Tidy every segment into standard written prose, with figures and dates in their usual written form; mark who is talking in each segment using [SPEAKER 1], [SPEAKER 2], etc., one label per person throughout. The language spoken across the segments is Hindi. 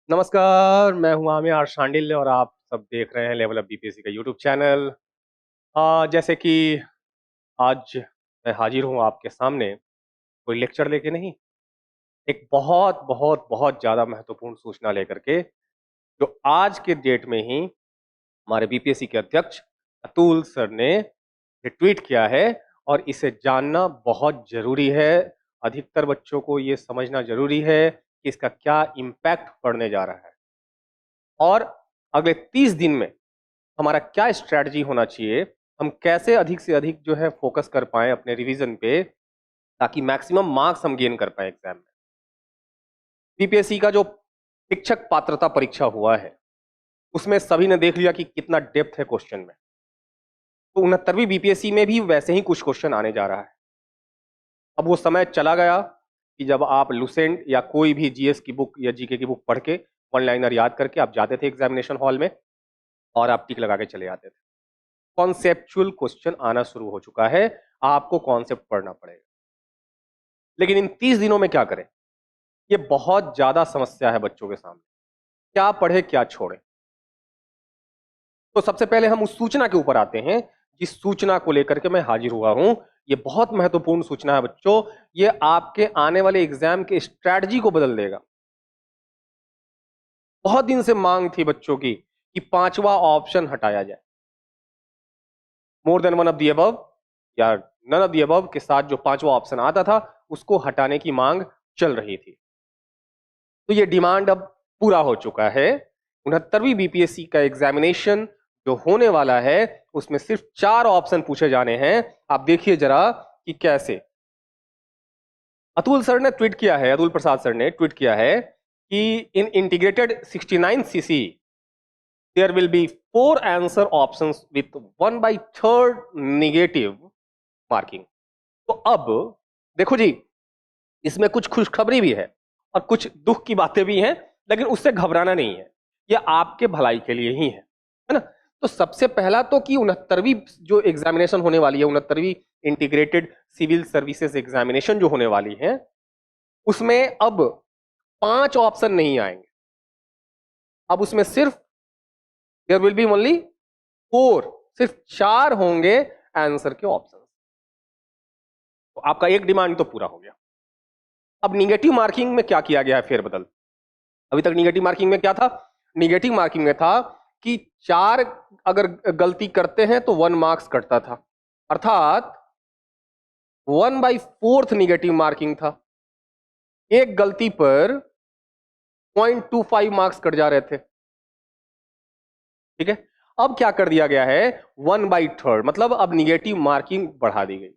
[SPEAKER 1] नमस्कार, मैं हूँ आमिर शांडिल्य और आप सब देख रहे हैं लेवल अप बीपीएससी का यूट्यूब चैनल। जैसे कि आज मैं हाजिर हूँ आपके सामने कोई लेक्चर लेके नहीं, एक बहुत बहुत बहुत ज़्यादा महत्वपूर्ण सूचना लेकर के, जो आज के डेट में ही हमारे बीपीएससी के अध्यक्ष अतुल सर ने ट्वीट किया है और इसे जानना बहुत ज़रूरी है। अधिकतर बच्चों को ये समझना ज़रूरी है कि इसका क्या इम्पैक्ट पड़ने जा रहा है और अगले 30 दिन में हमारा क्या स्ट्रैटेजी होना चाहिए, हम कैसे अधिक से अधिक जो है फोकस कर पाएँ अपने रिवीजन पे, ताकि मैक्सिमम मार्क्स हम गेन कर पाएँ एग्जाम में। बीपीएससी का जो शिक्षक पात्रता परीक्षा हुआ है, उसमें सभी ने देख लिया कि कितना डेप्थ है क्वेश्चन में। तो 69वीं बीपीएससी में भी वैसे ही कुछ क्वेश्चन आने जा रहा है। अब वो समय चला गया कि जब आप लुसेंट या कोई भी जीएस की बुक या जीके की बुक पढ़ के वन लाइनर याद करके आप जाते थे एग्जामिनेशन हॉल में और आप टिक लगा के चले आते थे। कॉन्सेप्चुअल क्वेश्चन आना शुरू हो चुका है, आपको कॉन्सेप्ट पढ़ना पड़ेगा। लेकिन इन 30 दिनों में क्या करें, ये बहुत ज्यादा समस्या है बच्चों के सामने, क्या पढ़े क्या छोड़े। तो सबसे पहले हम उस सूचना के ऊपर आते हैं जिस सूचना को लेकर के मैं हाजिर हुआ हूं। ये बहुत महत्वपूर्ण सूचना है बच्चों, ये आपके आने वाले एग्जाम के स्ट्रैटेजी को बदल देगा। बहुत दिन से मांग थी बच्चों की कि पांचवा ऑप्शन हटाया जाए, more than one of the above या नन ऑफ दी अबव के साथ जो पांचवा ऑप्शन आता था उसको हटाने की मांग चल रही थी। तो ये डिमांड अब पूरा हो चुका है। 69वीं बीपीएससी का एग्जामिनेशन जो होने वाला है उसमें सिर्फ 4 ऑप्शन पूछे जाने हैं। आप देखिए जरा कि कैसे। अतुल सर ने ट्वीट किया है, अतुल प्रसाद सर ने ट्वीट किया है कि in integrated 69 CC there will be 4 answer options with 1/3 negative marking। तो अब देखो जी, इसमें कुछ खुशखबरी भी है और कुछ दुख की बातें भी हैं, लेकिन उससे घबराना नहीं है, ये आपके भलाई के लिए ही है ना। तो सबसे पहला तो कि 69वीं जो एग्जामिनेशन होने वाली है, 69वीं इंटीग्रेटेड सिविल सर्विसेज एग्जामिनेशन जो होने वाली है, उसमें अब 5 ऑप्शन नहीं आएंगे, अब उसमें सिर्फ देयर विल बी ओनली 4, सिर्फ 4 होंगे आंसर के ऑप्शन। तो आपका एक डिमांड तो पूरा हो गया। अब निगेटिव मार्किंग में क्या किया गया है फेरबदल। अभी तक निगेटिव मार्किंग में क्या था, निगेटिव मार्किंग में था कि 4 अगर गलती करते हैं तो 1 मार्क्स कटता था, अर्थात 1/4 निगेटिव मार्किंग था। एक गलती पर 0.25 मार्क्स कट जा रहे थे। ठीक है, अब क्या कर दिया गया है, 1/3, मतलब अब निगेटिव मार्किंग बढ़ा दी गई।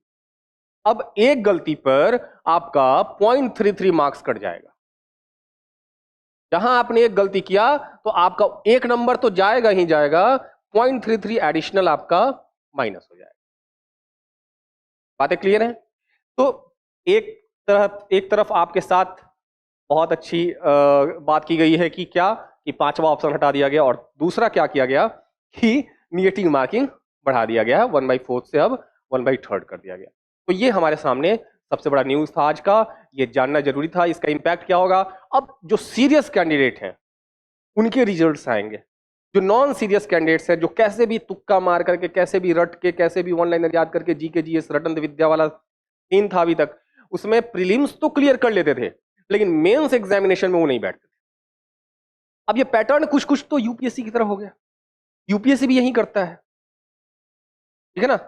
[SPEAKER 1] अब एक गलती पर आपका 0.33 मार्क्स कट जाएगा। जहां आपने एक गलती किया तो आपका एक नंबर तो जाएगा ही जाएगा, 0.33 एडिशनल आपका माइनस हो जाएगा। बातें क्लियर है। तो एक तरफ आपके साथ बहुत अच्छी बात की गई है कि क्या, कि पांचवा ऑप्शन हटा दिया गया, और दूसरा क्या किया गया कि निगेटिव मार्किंग बढ़ा दिया गया, 1/4 से अब 1/3 कर दिया गया। तो ये हमारे सामने सबसे बड़ा न्यूज था आज का, ये जानना जरूरी था इसका इंपैक्ट क्या होगा। अब जो सीरियस कैंडिडेट हैं उनके रिजल्ट्स आएंगे, जो नॉन सीरियस कैंडिडेट्स हैं, जो कैसे भी तुक्का मार करके, कैसे भी रट के, कैसे भी वन लाइनर याद करके जीके जीएस रटन विद्या वाला सीन था अभी तक, उसमें प्रीलिम्स तो क्लियर कर लेते थे लेकिन मेंस एग्जामिनेशन में वो नहीं बैठते थे। अब ये पैटर्न कुछ कुछ तो यूपीएससी की तरह हो गया, यूपीएससी भी यही करता है, ठीक है ना।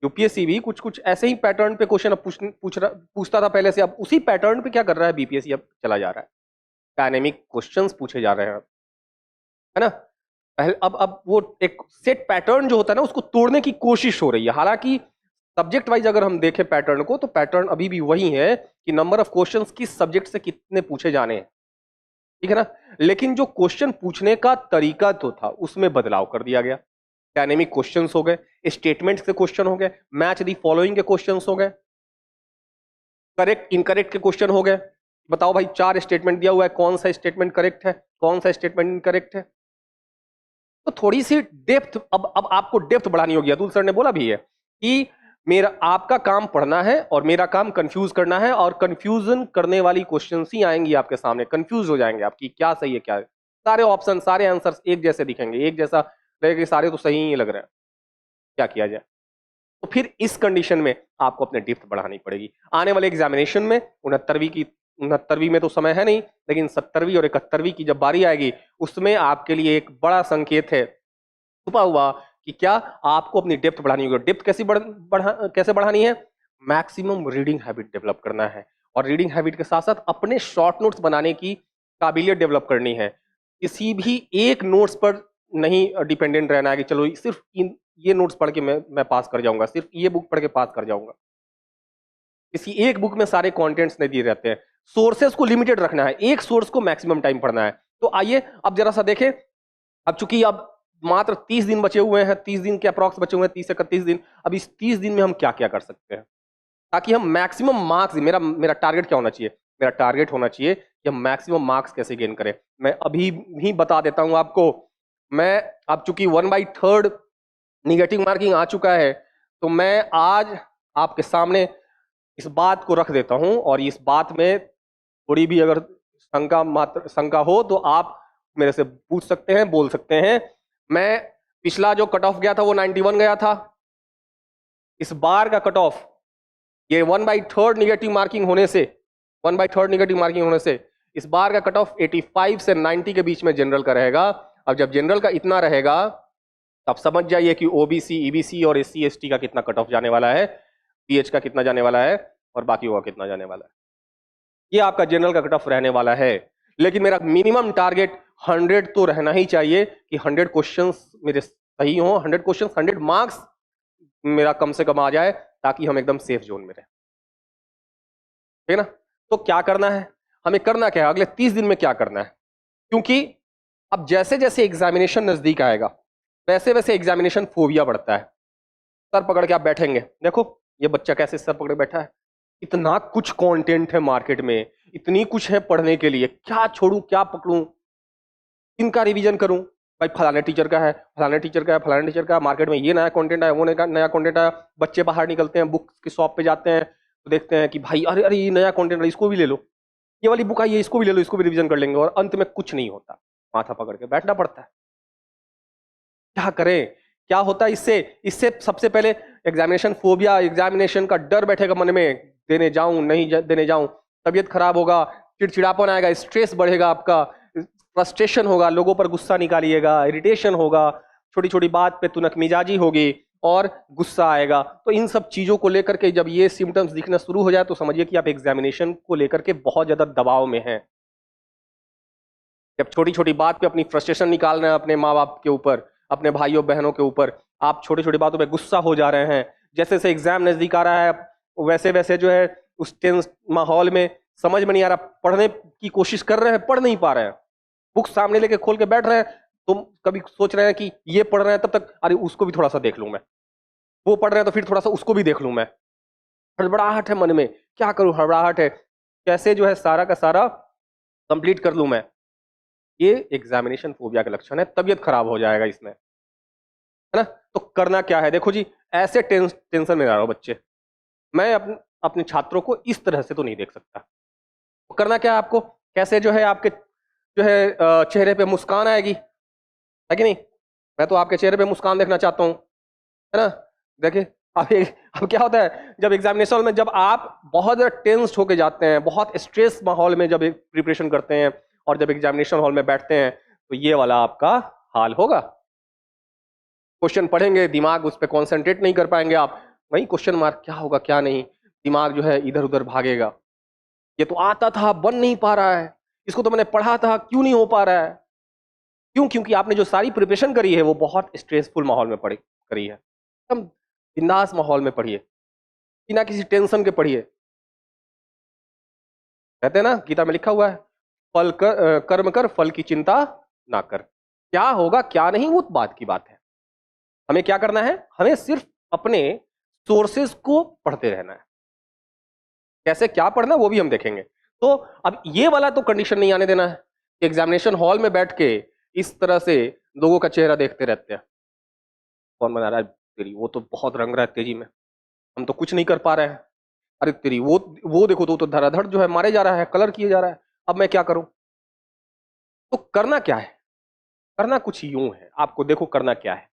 [SPEAKER 1] यूपीएससी भी कुछ कुछ ऐसे ही पैटर्न पे क्वेश्चन पूछता था पहले से, अब उसी पैटर्न पे क्या कर रहा है बीपीएससी, अब चला जा रहा है, डायनेमिक क्वेश्चंस पूछे जा रहे हैं, है ना। पहले अब वो एक सेट पैटर्न जो होता है ना उसको तोड़ने की कोशिश हो रही है। हालांकि सब्जेक्ट वाइज अगर हम देखें पैटर्न को, तो पैटर्न अभी भी वही है कि नंबर ऑफ क्वेश्चंस किस सब्जेक्ट से कितने पूछे जाने हैं, ठीक है ना। लेकिन जो क्वेश्चन पूछने का तरीका तो था उसमें बदलाव कर दिया गया। डायनेमिक क्वेश्चंस हो गए, स्टेटमेंट के क्वेश्चन हो गए, मैच दी फॉलोइंग के क्वेश्चंस हो गए, करेक्ट इनकरेक्ट के क्वेश्चन हो गए। बताओ भाई, 4 स्टेटमेंट दिया हुआ है, कौन सा स्टेटमेंट करेक्ट है, कौन सा स्टेटमेंट इनकरेक्ट है। तो थोड़ी सी डेप्थ, अब आपको डेप्थ बढ़ानी होगी। अतुल सर ने बोला भी है कि मेरा आपका काम पढ़ना है और मेरा काम कंफ्यूज करना है, और कंफ्यूजन करने वाली क्वेश्चंस ही आएंगी आपके सामने, कंफ्यूज हो जाएंगे आपकी क्या सही है क्या सारे ऑप्शन, सारे आंसर्स एक जैसे दिखेंगे, एक जैसा लगेगा कि सारे तो सही ही लग रहे हैं, क्या किया जाए। तो फिर इस कंडीशन में आपको अपने डिप्थ बढ़ानी पड़ेगी। आने वाले एग्जामिनेशन में 69वीं में तो समय है नहीं, लेकिन 70वीं और 71वीं की जब बारी आएगी, उसमें आपके लिए एक बड़ा संकेत है छुपा हुआ कि क्या आपको अपनी डेप्थ बढ़ानी होगी। डेप्थ कैसे बढ़ानी है? मैक्सिमम रीडिंग हैबिट डेवलप करना है, और रीडिंग हैबिट के साथ साथ अपने शॉर्ट नोट्स बनाने की काबिलियत डेवलप करनी है। किसी भी एक नोट्स पर नहीं डिपेंडेंट रहना है कि चलो सिर्फ ये नोट्स पढ़ के मैं पास कर जाऊंगा, सिर्फ ये बुक पढ़ के पास कर जाऊंगा। किसी एक बुक में सारे कंटेंट्स नहीं दिए रहते हैं। सोर्सेस को लिमिटेड रखना है, एक सोर्स को मैक्सिमम टाइम पढ़ना है। तो आइए अब जरा सा देखें, अब चूंकि अब मात्र 30 दिन बचे हुए हैं, 30 दिन के अप्रॉक्स बचे हुए हैं, 30 से 31 दिन। अब इस 30 दिन में हम क्या क्या कर सकते हैं ताकि हम मैक्सिमम मार्क्स, मेरा टारगेट क्या होना चाहिए? मेरा टारगेट होना चाहिए कि हम मैक्सिमम मार्क्स कैसे गेन करें। मैं अभी भी बता देता हूं आपको। मैं अब चूंकि 1/3 निगेटिव मार्किंग आ चुका है, तो मैं आज आपके सामने इस बात को रख देता हूं, और इस बात में थोड़ी भी अगर शंका हो तो आप मेरे से पूछ सकते हैं, बोल सकते हैं। मैं पिछला जो कट ऑफ गया था वो 91 गया था। इस बार का कट ऑफ ये 1/3 निगेटिव मार्किंग होने से, 1/3 निगेटिव मार्किंग होने से इस बार का कट ऑफ 85 से 90 के बीच में जनरल का रहेगा। अब जब जनरल का इतना रहेगा, तब समझ जाइए कि ओबीसी, ईबीसी और एससी एसटी का कितना कट ऑफ जाने वाला है, पीएच का कितना जाने वाला है, और बाकी का कितना जाने वाला है। ये आपका जनरल का कट ऑफ रहने वाला है। लेकिन मेरा मिनिमम टारगेट 100 तो रहना ही चाहिए कि 100 क्वेश्चंस मेरे सही हो, 100 क्वेश्चंस, 100 मार्क्स मेरा कम से कम आ जाए, ताकि हम एकदम सेफ जोन में रहें। ठीक है ना? तो क्या करना है हमें, करना क्या है अगले 30 दिन में, क्या करना है? क्योंकि अब जैसे जैसे एग्जामिनेशन नजदीक आएगा, वैसे वैसे एग्जामिनेशन फोबिया बढ़ता है। सर पकड़ के आप बैठेंगे, देखो ये बच्चा कैसे सर पकड़ बैठा है, इतना कुछ कंटेंट है मार्केट में, इतनी कुछ है पढ़ने के लिए, क्या छोड़ूं क्या पकड़ूं, इनका रिवीजन करूं? भाई फलाने टीचर का है, फलाने टीचर का है, फलाने टीचर का है, मार्केट में ये नया कंटेंट आया, वो नया कंटेंट आया। बच्चे बाहर निकलते हैं, बुक की शॉप पे जाते हैं, तो देखते हैं कि भाई अरे अरे ये नया कंटेंट है, इसको भी ले लो, ये वाली बुक आई है, इसको भी ले लो, इसको भी रिवीजन कर लेंगे, और अंत में कुछ नहीं होता, माथा पकड़ के बैठना पड़ता है। क्या करें? क्या होता है इससे? इससे सबसे पहले एग्जामिनेशन फोबिया, एग्जामिनेशन का डर बैठेगा मन में, देने जाऊं नहीं देने जाऊं, तबीयत खराब होगा, चिड़चिड़ापन आएगा, स्ट्रेस बढ़ेगा, आपका फ्रस्ट्रेशन होगा, लोगों पर गुस्सा निकालिएगा, इरिटेशन होगा, छोटी छोटी बात पे तुनक मिजाजी होगी, और गुस्सा आएगा। तो इन सब चीजों को लेकर के जब ये सिम्टम्स दिखना शुरू हो जाए, तो समझिए कि आप एग्जामिनेशन को लेकर के बहुत ज्यादा दबाव में हैं। जब छोटी छोटी बात पे अपनी फ्रस्ट्रेशन निकाल रहे हैं अपने माँ बाप के ऊपर, अपने भाइयों बहनों के ऊपर, आप छोटी छोटी बातों पे गुस्सा हो जा रहे हैं, जैसे जैसे एग्जाम नजदीक आ रहा है, वैसे वैसे जो है उस टेंस माहौल में समझ में नहीं आ रहा, पढ़ने की कोशिश कर रहे हैं, पढ़ नहीं पा रहे हैं, बुक सामने लेके खोल के बैठ रहे हैं, तो कभी सोच रहे हैं कि ये पढ़ रहे हैं, तब तक अरे उसको भी थोड़ा सा देख लूं मैं, वो पढ़ रहे हैं तो फिर थोड़ा सा उसको भी देख लूं मैं। हड़बड़ाहट है मन में, क्या करूं, हड़बड़ाहट है, कैसे जो है सारा का सारा कंप्लीट कर लूं मैं। ये एग्जामिनेशन फोबिया का लक्षण है, तबीयत खराब हो जाएगा इसमें, है ना? तो करना क्या है, देखो जी, ऐसे टेंशन में ना रहो बच्चे। मैं अपने छात्रों को इस तरह से तो नहीं देख सकता। तो करना क्या है आपको, कैसे जो है आपके जो है चेहरे पे मुस्कान आएगी, है कि नहीं? मैं तो आपके चेहरे पे मुस्कान देखना चाहता हूँ, है ना? देखिए अब क्या होता है, जब एग्जामिनेशन में जब आप बहुत ज्यादा टेंस्ड होके जाते हैं, बहुत स्ट्रेस माहौल में जब प्रिपरेशन करते हैं, और जब एग्जामिनेशन हॉल में बैठते हैं, तो ये वाला आपका हाल होगा। क्वेश्चन पढ़ेंगे, दिमाग उस पर कॉन्सेंट्रेट नहीं कर पाएंगे आप, वही क्वेश्चन मार्क क्या होगा क्या नहीं, दिमाग जो है इधर उधर भागेगा। ये तो आता था, बन नहीं पा रहा है, इसको तो मैंने पढ़ा था, क्यों नहीं हो पा रहा है? क्यों? क्योंकि आपने जो सारी प्रिपरेशन करी है वो बहुत स्ट्रेसफुल माहौल में पढ़ी करी है, एकदम बिंदास माहौल में पढ़िए, बिना किसी टेंशन के पढ़िए। कहते हैं ना, गीता में लिखा हुआ है, कर्म कर, फल की चिंता ना कर। क्या होगा क्या नहीं वो बात की बात है, हमें क्या करना है, हमें सिर्फ अपने सोर्सेज को पढ़ते रहना है। कैसे क्या पढ़ना वो भी हम देखेंगे। तो अब ये वाला तो कंडीशन नहीं आने देना है, एग्जामिनेशन हॉल में बैठ के इस तरह से लोगों का चेहरा देखते रहते हैं, कौन बना रहा है तेरी, वो तो बहुत रंग रहा है तेजी में, हम तो कुछ नहीं कर पा रहे हैं, अरे तेरी वो देखो तो धड़ाधड़ जो है मारे जा रहा है, कलर किए जा रहा है, अब मैं क्या करूं? तो करना क्या है? करना कुछ यूं है, आपको देखो करना क्या है।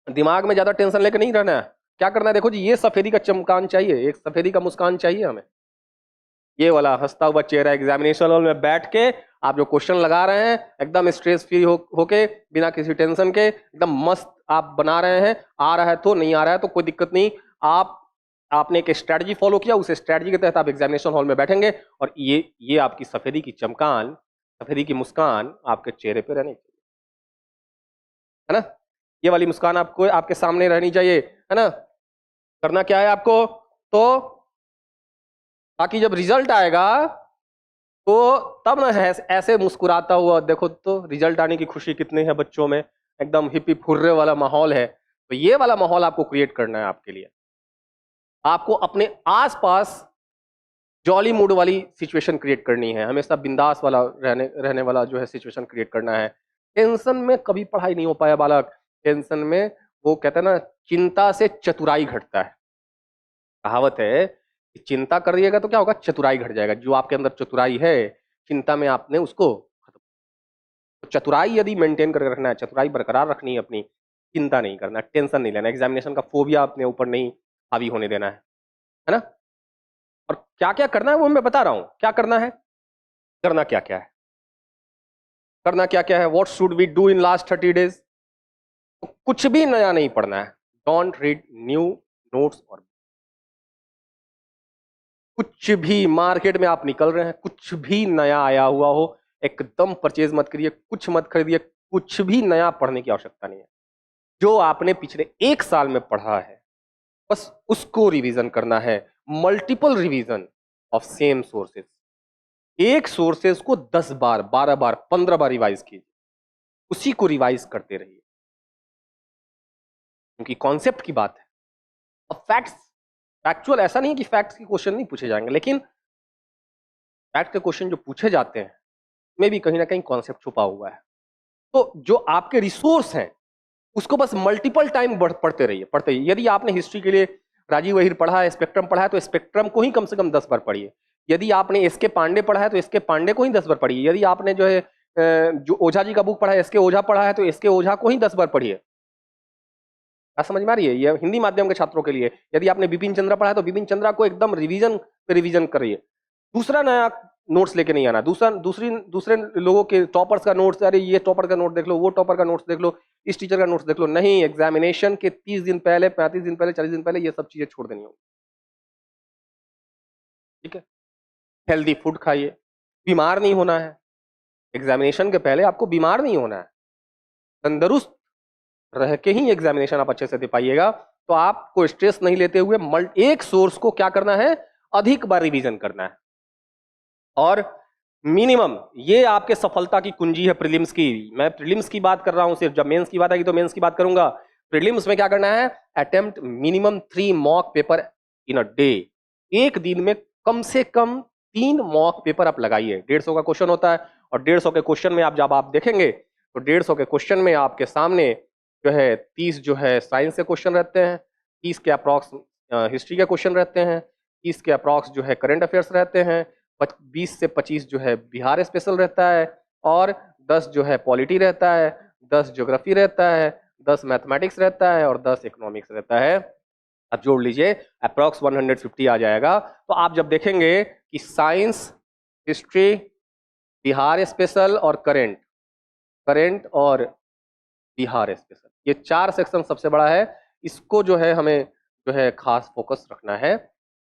[SPEAKER 1] दिमाग में ज्यादा टेंशन लेकर नहीं रहना है। क्या करना है, देखो जी, ये सफेदी का चमकान चाहिए, एक सफेदी का मुस्कान चाहिए हमें। ये वाला हंसता हुआ चेहरा एग्जामिनेशन हॉल में बैठ के आप जो क्वेश्चन लगा रहे हैं, एकदम स्ट्रेस फ्री होके, बिना किसी टेंशन के, एकदम मस्त आप बना रहे हैं। आ रहा है तो, नहीं आ रहा है तो कोई दिक्कत नहीं। आपने एक स्ट्रेटजी फॉलो किया, उस स्ट्रेटजी के तहत आप एग्जामिनेशन हॉल में बैठेंगे, और ये आपकी सफेदी की चमकान, सफेदी की मुस्कान आपके चेहरे पे रहनी चाहिए, है ना। ये वाली मुस्कान आपको आपके सामने रहनी चाहिए, है ना। करना क्या है आपको, तो ताकि जब रिजल्ट आएगा तो तब ना है ऐसे मुस्कुराता हुआ, देखो तो रिजल्ट आने की खुशी कितनी है बच्चों में, एकदम हिप्पी फुर्रे वाला माहौल है। तो ये वाला माहौल आपको क्रिएट करना है आपके लिए। आपको अपने आसपास जॉली मूड वाली सिचुएशन क्रिएट करनी है, हमेशा बिंदास वाला रहने रहने वाला जो है सिचुएशन क्रिएट करना है। टेंशन में कभी पढ़ाई नहीं हो पाया बालक। टेंशन में, वो कहते हैं ना, चिंता से चतुराई घटता है। कहावत है कि चिंता करिएगा तो क्या होगा, चतुराई घट जाएगा। जो आपके अंदर चतुराई है, चिंता में आपने उसको खत्म। तो चतुराई यदि मेंटेन करके रखना है, चतुराई बरकरार रखनी है अपनी, चिंता नहीं करना, टेंशन नहीं लेना, एग्जामिनेशन का फोबिया अपने ऊपर नहीं हावी होने देना है ना। और क्या क्या करना है वो मैं बता रहा हूं, क्या करना है। करना क्या क्या है, करना क्या क्या है, what should we do in last 30 days. तो कुछ भी नया नहीं पढ़ना है। डोंट रीड न्यू नोट्स, और कुछ भी मार्केट में आप निकल रहे हैं, कुछ भी नया आया हुआ हो, एकदम परचेज मत करिए, कुछ मत खरीदिए, कुछ भी नया पढ़ने की आवश्यकता नहीं है। जो आपने पिछले 1 साल में पढ़ा है, बस उसको रिवीजन करना है। Multiple revision of same sources. एक सोर्सेज को 10 बार, 12 बार, 15 बार रिवाइज कीजिए, उसी को रिवाइज करते रहिए, क्योंकि कॉन्सेप्ट की बात है। अब फैक्ट्स, फैक्चुअल ऐसा नहीं है कि फैक्ट्स के क्वेश्चन नहीं पूछे जाएंगे, लेकिन फैक्ट के क्वेश्चन जो पूछे जाते हैं में भी कहीं ना कहीं कॉन्सेप्ट छुपा हुआ है। तो जो आपके रिसोर्स हैं, उसको बस मल्टीपल टाइम पढ़ते रहिए, पढ़ते रहिए। यदि आपने हिस्ट्री के लिए राजीव अहिर पढ़ा है, स्पेक्ट्रम पढ़ा है, तो स्पेक्ट्रम को ही कम से कम 10 बार पढ़िए। यदि आपने एसके पांडे पढ़ा है तो एसके पांडे को ही 10 बार पढ़िए। यदि आपने जो है जो ओझा जी का बुक पढ़ा है, एसके ओझा पढ़ा है, तो एसके ओझा को ही 10 बार पढ़िए। क्या समझ में आ रही है, ये हिंदी माध्यम के छात्रों के लिए। यदि आपने बिपिन चंद्रा पढ़ा है तो बिपिन चंद्रा को एकदम रिवीजन पे रिवीजन करिए। दूसरा नया नोट्स लेके नहीं आना, दूसरे लोगों के टॉपर्स का नोट्स, अरे ये टॉपर का नोट देख लो, वो टॉपर का नोट्स देख लो, इस टीचर का नोट्स देख लो, नहीं। एग्जामिनेशन के 30 दिन पहले, 35 दिन पहले, 40 दिन पहले ये सब चीजें छोड़ देनी होगी, ठीक है। हेल्दी फूड खाइए, बीमार नहीं होना है। एग्जामिनेशन के पहले आपको बीमार नहीं होना है, तंदुरुस्त रह के ही एग्जामिनेशन आप अच्छे से दे पाइएगा। तो आपको स्ट्रेस नहीं लेते हुए एक सोर्स को क्या करना है, अधिक बार रिवीजन करना है। और मिनिमम, ये आपके सफलता की कुंजी है प्रीलिम्स की। मैं प्रीलिम्स की बात कर रहा हूं सिर्फ, जब मेंस की बात आएगी तो मेंस की बात करूंगा। प्रीलिम्स में क्या करना है, attempt minimum 3 mock paper in a day. एक दिन में कम से कम 3 मॉक पेपर आप लगाइए। 150 का क्वेश्चन होता है, और 150 के क्वेश्चन में आप जब आप देखेंगे तो 150 के क्वेश्चन में आपके सामने जो है 30 जो है साइंस के क्वेश्चन रहते हैं, 30 के अप्रॉक्स हिस्ट्री के क्वेश्चन रहते हैं, 30 के अप्रॉक्स जो है करंट अफेयर्स रहते हैं, 20 से 25 जो है बिहार स्पेशल रहता है, और 10 जो है पॉलिटी रहता है, 10 ज्योग्राफी रहता है, 10 मैथमेटिक्स रहता है, और 10 इकोनॉमिक्स रहता है। अब जोड़ लीजिए, अप्रॉक्स 150 आ जाएगा। तो आप जब देखेंगे कि साइंस, हिस्ट्री, बिहार स्पेशल और करंट, करंट और बिहार स्पेशल, ये 4 सेक्शन सबसे बड़ा है। इसको जो है हमें जो है खास फोकस रखना है।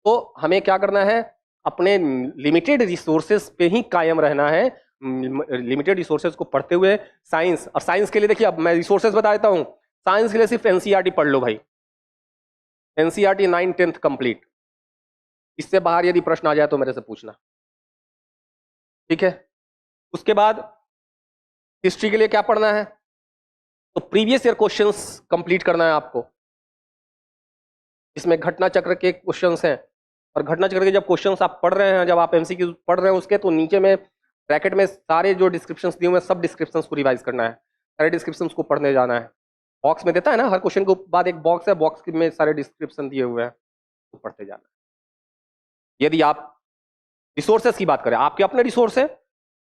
[SPEAKER 1] तो हमें क्या करना है, अपने लिमिटेड रिसोर्सेज पे ही कायम रहना है। लिमिटेड रिसोर्सेज को पढ़ते हुए साइंस, और साइंस के लिए देखिए, अब मैं रिसोर्सेज बता देता हूं। साइंस के लिए सिर्फ एनसीईआरटी पढ़ लो भाई, एनसीईआरटी 9, 10th कंप्लीट। इससे बाहर यदि प्रश्न आ जाए तो मेरे से पूछना, ठीक है। उसके बाद हिस्ट्री के लिए क्या पढ़ना है, तो प्रीवियस ईयर क्वेश्चंस कंप्लीट करना है आपको। इसमें घटना चक्र के क्वेश्चंस हैं, और घटना चक्र के जब क्वेश्चंस आप पढ़ रहे हैं, जब आप एमसीक्यू पढ़ रहे हैं उसके, तो नीचे में ब्रैकेट में सारे जो डिस्क्रिप्शंस दिए हुए हैं, सब डिस्क्रिप्शंस को रिवाइज करना है, सारे डिस्क्रिप्शंस को पढ़ने जाना है। बॉक्स में देता है ना, हर क्वेश्चन के बाद एक बॉक्स है, बॉक्स में सारे डिस्क्रिप्शन दिए हुए हैं, तो पढ़ते जाना है। यदि आप रिसोर्सेस की बात करें, आपके अपने रिसोर्स है,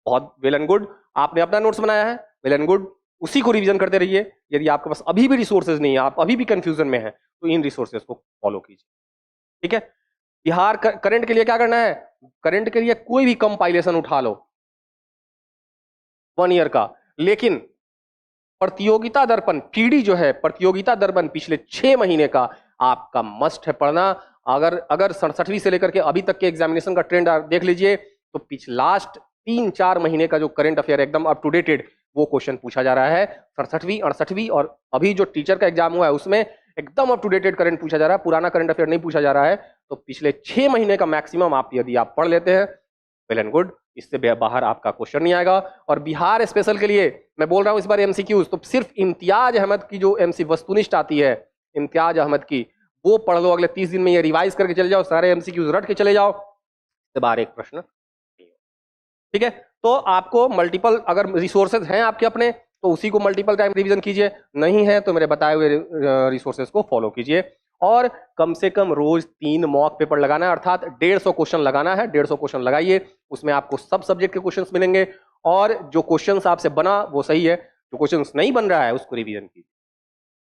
[SPEAKER 1] बहुत वेल एंड गुड, आपने अपना नोट्स बनाया है, वेल एंड गुड, उसी को रिवीजन करते रहिए। यदि आपके पास अभी भी रिसोर्सेज नहीं है, आप अभी भी कंफ्यूजन में है, तो इन रिसोर्सेज को फॉलो कीजिए। ठीक है, बिहार करंट के लिए क्या करना है, करंट के लिए कोई भी कंपाइलेशन उठा लो 1 ईयर का, लेकिन प्रतियोगिता दर्पण पीडी जो है, प्रतियोगिता दर्पण पिछले 6 महीने का आपका मस्ट है पढ़ना। अगर 67वीं से लेकर के अभी तक के एग्जामिनेशन का ट्रेंड देख लीजिए, तो लास्ट 3-4 महीने का जो करंट अफेयर एकदम अप टू डेटेड वो क्वेश्चन पूछा जा रहा है। 67वीं, 68वीं और अभी जो टीचर का एग्जाम हुआ है उसमें एकदम अप टू डेटेड करंट पूछा जा रहा है, पुराना करंट अफेयर नहीं पूछा जा रहा है। तो पिछले 6 महीने का मैक्सिमम आप यदि आप पढ़ लेते हैं, वेल एंड गुड, इससे बाहर आपका क्वेश्चन नहीं आएगा। और बिहार स्पेशल के लिए मैं बोल रहा हूं इस बार एमसीक्यूज, तो सिर्फ इम्तियाज अहमद की जो एमसी वस्तुनिष्ठ आती है, इम्तियाज अहमद की, वो पढ़ लो अगले 30 दिन में, ये रिवाइज करके चले जाओ, सारे एमसीक्यूज रट के चले जाओ, इससे बाहर एक प्रश्न नहीं हो। ठीक है, तो आपको मल्टीपल, अगर रिसोर्सेज हैं आपके अपने तो उसी को मल्टीपल टाइम रिवीजन कीजिए, नहीं है तो मेरे बताए हुए रिसोर्सेज को फॉलो कीजिए। और कम से कम रोज 3 मॉक पेपर लगाना है, अर्थात 150 क्वेश्चन लगाना है। 150 क्वेश्चन लगाइए, उसमें आपको सब सब्जेक्ट के क्वेश्चंस मिलेंगे, और जो क्वेश्चंस आपसे बना वो सही है, जो क्वेश्चंस नहीं बन रहा है उसको रिवीजन कीजिए,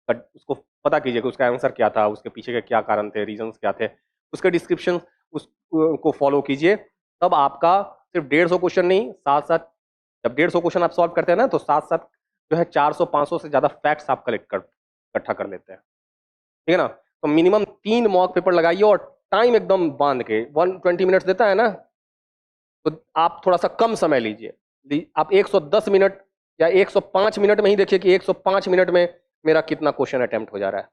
[SPEAKER 1] बट उसको पता कीजिए कि उसका आंसर क्या था, उसके पीछे के क्या कारण थे, रीजंस क्या थे, उसके डिस्क्रिप्शन उसको फॉलो कीजिए। तब आपका सिर्फ 150 क्वेश्चन नहीं, साथ साथ जब 150 क्वेश्चन आप सॉल्व करते हैं ना, तो साथ साथ जो है 400-500 से ज्यादा फैक्ट्स आप इकट्ठा कर लेते हैं। ठीक है ना, तो मिनिमम 3 मॉक पेपर लगाइए, और टाइम एकदम बांध के, 120 मिनट्स देता है ना, तो आप थोड़ा सा कम समय लीजिए। आप 110 मिनट या 105 मिनट में ही देखिए कि 105 मिनट में मेरा कितना क्वेश्चन अटेम्प्ट हो जा रहा है।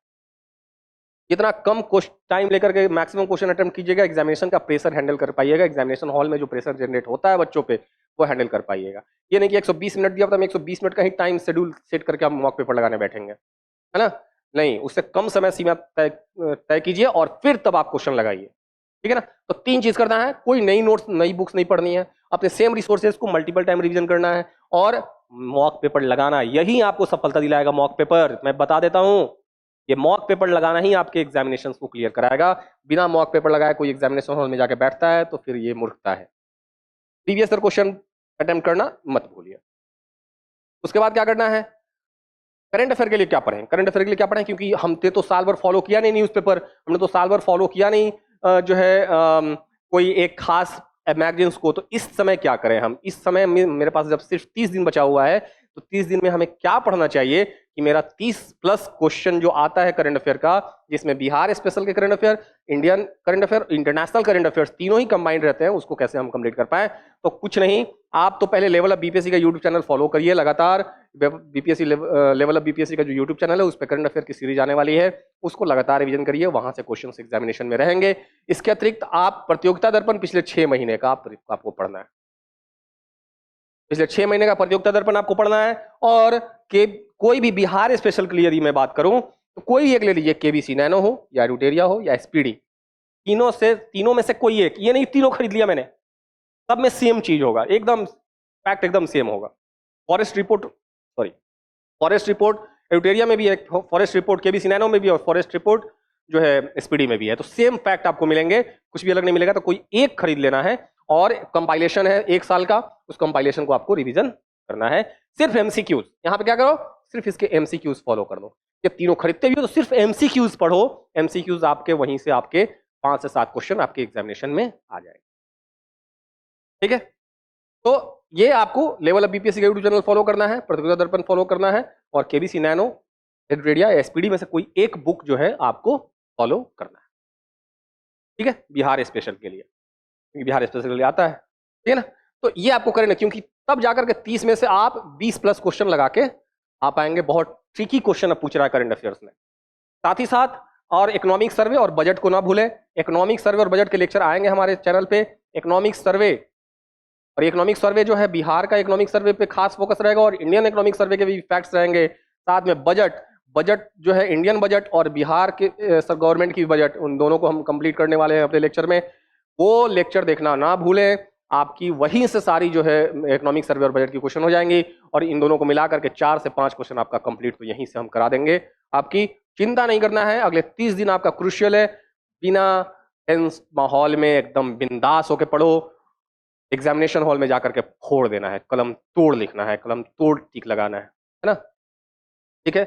[SPEAKER 1] जितना कम टाइम लेकर के मैक्सिमम क्वेश्चन अटेम्प्ट कीजिएगा, एग्जामिनेशन का प्रेशर हैंडल कर पाइएगा, एग्जामिनेशन हॉल में जो प्रेशर जनरेट होता है बच्चों पे वो हैंडल कर पाइएगा। ये नहीं कि 120 मिनट दिया तो हम 120 मिनट का ही टाइम शेड्यूल सेट करके आप मॉक पेपर लगाने बैठेंगे, है ना, नहीं, उससे कम समय सीमा तय कीजिए और फिर तब आप क्वेश्चन लगाइए। ठीक है ना, तो 3 चीज करना है, कोई नई नोट्स, नई बुक्स नहीं पढ़नी है, अपने सेम रिसोर्सेज को मल्टीपल टाइम रिवीजन करना है, और मॉक पेपर लगाना, यही आपको सफलता दिलाएगा। मॉक पेपर मैं बता देता हूं, ये मॉक पेपर लगाना ही आपके एग्जामिनेशन को क्लियर कराएगा। बिना मॉक पेपर लगाए कोई एग्जामिनेशन हॉल में जाके बैठता है तो फिर ये मूर्खता है। प्रीवियस ईयर क्वेश्चन अटेम्प्ट करना मत भूलिए। उसके बाद क्या करना है, करंट अफेयर के लिए क्या पढ़ें, करंट अफेयर के लिए क्या पढ़ें, क्योंकि हमने तो साल भर फॉलो किया नहीं न्यूज़पेपर, हमने तो साल भर फॉलो किया नहीं जो है कोई एक खास मैगजीन्स को, तो इस समय क्या करें हम, इस समय मेरे पास जब सिर्फ 30 दिन बचा हुआ है, तो 30 दिन में हमें क्या पढ़ना चाहिए कि मेरा 30+ क्वेश्चन जो आता है करंट अफेयर का, जिसमें बिहार स्पेशल के current affair, Indian current affair, international current affairs तीनों ही कंबाइंड रहते हैं, उसको कैसे हम कंप्लीट कर पाए। तो कुछ नहीं, आप तो पहले लेवल अप बीपीएससी का यूट्यूब चैनल फॉलो करिए लगातार। बीपीएससी लेवल अप बीपीएससी का जो यूट्यूब चैनल है उस पर करंट अफेयर की सीरीज आने वाली है, उसको लगातार रिवीजन करिए, वहां से क्वेश्चन एग्जामिनेशन में रहेंगे। इसके अतिरिक्त आप प्रतियोगिता दर्पण पिछले 6 महीने का आपको पढ़ना है, पिछले 6 महीने का प्रतियोगिता दर्पण आपको पढ़ना है। और के कोई भी बिहार स्पेशल के लिए यदि मैं बात करूं तो कोई एक ले लीजिए, केबीसी नैनो हो या रूटेरिया हो या एसपीडी, तीनों में से कोई एक, ये नहीं तीनों खरीद लिया मैंने, सब में सेम चीज होगा, एकदम फैक्ट एकदम सेम होगा। फॉरेस्ट रिपोर्ट रूटेरिया में भी है, फॉरेस्ट रिपोर्ट केबीसी नैनो में भी, और फॉरेस्ट रिपोर्ट जो है एसपीडी में भी है, तो सेम फैक्ट आपको मिलेंगे, कुछ भी अलग नहीं मिलेगा। तो कोई एक खरीद लेना है, और कंपाइलेशन है 1 साल का, उस कंपाइलेशन को आपको रिवीजन करना है। सिर्फ एमसीक्यूज, यहां पे क्या करो, सिर्फ इसके एमसीक्यूज फॉलो कर दो। ये तीनों खरीदते भी हो तो सिर्फ एमसीक्यूज पढ़ो, एमसीक्यूज आपके वहीं से आपके 5 से 7 क्वेश्चन आपके एग्जामिनेशन में आ जाएंगे। ठीक है, तो ये आपको लेवल ऑफ बीपीएससी का यूट्यूब चैनल फॉलो करना है, प्रतियोगिता दर्पण फॉलो करना है, और केबीसी नैनो, रेडिया, एसपीडी में से कोई एक बुक जो है आपको फॉलो करना है। ठीक है, बिहार स्पेशल के लिए, बिहार स्पेशल के लिए आता है, ठीक है ना, तो ये आपको करना, क्योंकि तब जाकर के 30 में से आप 20+ क्वेश्चन लगा के आ पाएंगे। बहुत ट्रिकी क्वेश्चन पूछ रहा है करंट अफेयर्स में। साथ ही साथ और इकोनॉमिक सर्वे और बजट को ना भूलें, इकोनॉमिक सर्वे और बजट के लेक्चर आएंगे हमारे चैनल पे। इकोनॉमिक सर्वे, और इकोनॉमिक सर्वे जो है बिहार का इकोनॉमिक सर्वे पे खास फोकस रहेगा, और इंडियन इकोनॉमिक सर्वे के भी फैक्ट्स रहेंगे। साथ में बजट जो है इंडियन बजट और बिहार के गवर्नमेंट की बजट, उन दोनों को हम कंप्लीट करने वाले हैं अपने लेक्चर में, वो लेक्चर देखना ना भूलें। आपकी वहीं से सारी जो है इकोनॉमिक सर्वे और बजट की क्वेश्चन हो जाएंगी, और इन दोनों को मिला करके 4 से 5 क्वेश्चन आपका कंप्लीट तो यहीं से हम करा देंगे। आपकी चिंता नहीं करना है, अगले 30 दिन आपका क्रुशियल है, बिना टेंस माहौल में एकदम बिंदास होकर पढ़ो, एग्जामिनेशन हॉल में जाकर के फोड़ देना है, कलम तोड़ लिखना है, कलम तोड़ टिक लगाना है ना? ठीक है।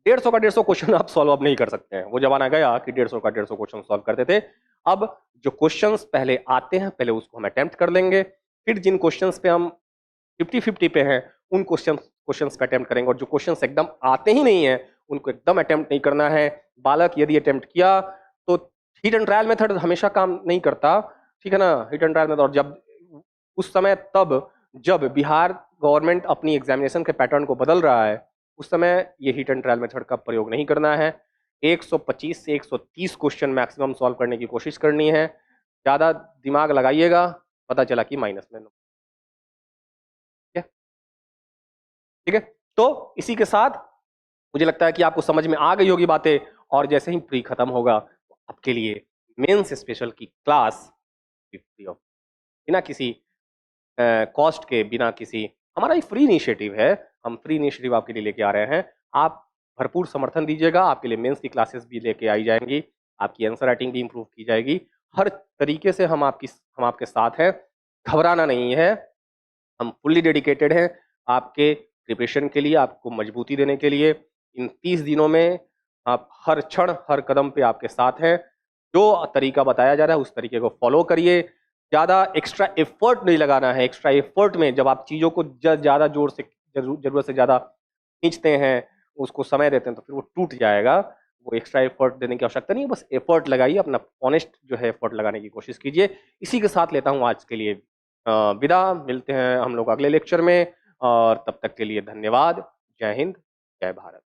[SPEAKER 1] 150 क्वेश्चन आप सॉल्व अब नहीं कर सकते हैं। वो जमाना गया कि 150 क्वेश्चन सॉल्व करते थे। अब जो क्वेश्चंस पहले आते हैं पहले उसको हम अटेम्प्ट कर लेंगे, फिर जिन क्वेश्चंस पे हम 50-50 पे हैं उन क्वेश्चंस पे अटेम्प्ट करेंगे, और जो क्वेश्चंस एकदम आते ही नहीं है उनको एकदम अटेम्प्ट नहीं करना है। बालक यदि अटेम्प्ट किया तो हिट एंड ट्रायल मेथड हमेशा काम नहीं करता, ठीक है ना? हिट एंड ट्रायल मेथड, और जब उस समय तब जब बिहार गवर्नमेंट अपनी एग्जामिनेशन के पैटर्न को बदल रहा है उस समय ये हिट एंड ट्रायल मेथड का प्रयोग नहीं करना है। 125 से 130 क्वेश्चन मैक्सिमम सॉल्व करने की कोशिश करनी है। ज्यादा दिमाग लगाइएगा, पता चला कि माइनस में। ठीक है, तो इसी के साथ मुझे लगता है कि आपको समझ में आ गई होगी बातें, और जैसे ही प्री खत्म होगा तो आपके लिए मेंस स्पेशल की क्लास फ्री ऑफ, बिना किसी कॉस्ट के, बिना किसी, हमारा एक फ्री इनिशिएटिव है, हम फ्री इनिशिएटिव आपके लिए लेके आ रहे हैं। आप भरपूर समर्थन दीजिएगा, आपके लिए मेंस की क्लासेस भी लेके आई जाएंगी, आपकी आंसर राइटिंग भी इंप्रूव की जाएगी, हर तरीके से हम आपके साथ हैं। घबराना नहीं है, हम फुल्ली डेडिकेटेड हैं आपके प्रिपरेशन के लिए, आपको मजबूती देने के लिए। इन 30 दिनों में आप हर क्षण हर कदम पे आपके साथ हैं। जो तरीका बताया जा रहा है उस तरीके को फॉलो करिए, ज़्यादा एक्स्ट्रा एफर्ट नहीं लगाना है। एक्स्ट्रा एफर्ट में जब आप चीज़ों को ज़्यादा जोर से, जरूरत से ज़्यादा खींचते हैं, उसको समय देते हैं, तो फिर वो टूट जाएगा। वो एक्स्ट्रा एफर्ट देने की आवश्यकता नहीं है, बस एफर्ट लगाइए, अपना ऑनेस्ट जो है एफर्ट लगाने की कोशिश कीजिए। इसी के साथ लेता हूँ आज के लिए विदा। मिलते हैं हम लोग अगले लेक्चर में, और तब तक के लिए धन्यवाद। जय हिंद, जय भारत।